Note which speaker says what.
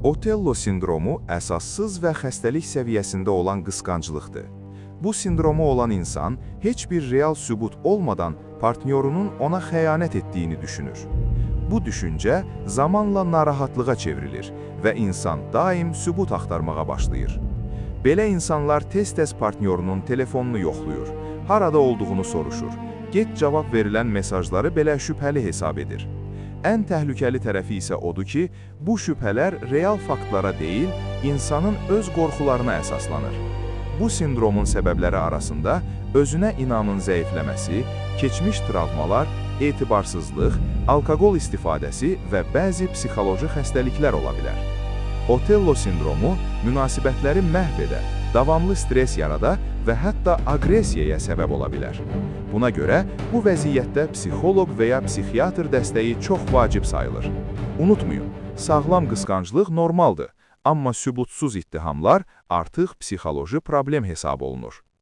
Speaker 1: Otello sindromu əsassız və xəstəlik səviyyəsində olan qısqanclıqdır. Bu sindromu olan insan heç bir real sübut olmadan partnyorunun ona xəyanət etdiyini düşünür. Bu düşüncə zamanla narahatlığa çevrilir və insan daim sübut axtarmağa başlayır. Belə insanlar tez-tez partnyorunun telefonunu yoxlayır, harada olduğunu soruşur, get cavab verilən mesajları belə şübhəli hesab edir. Ən təhlükəli tərəfi isə odur ki, bu şübhələr real faktlara deyil, insanın öz qorxularına əsaslanır. Bu sindromun səbəbləri arasında özünə inamın zəifləməsi, keçmiş travmalar, etibarsızlıq, alkoqol istifadəsi və bəzi psixoloji xəstəliklər ola bilər. Otello sindromu münasibətləri məhv edə, davamlı stres yarada və hətta aqressiyaya səbəb ola bilər. Buna görə bu vəziyyətdə psixoloq və ya psixiatr dəstəyi çox vacib sayılır. Unutmayın, sağlam qısqanclıq normaldır, amma sübutsuz ittihamlar artıq psixoloji problem hesab olunur.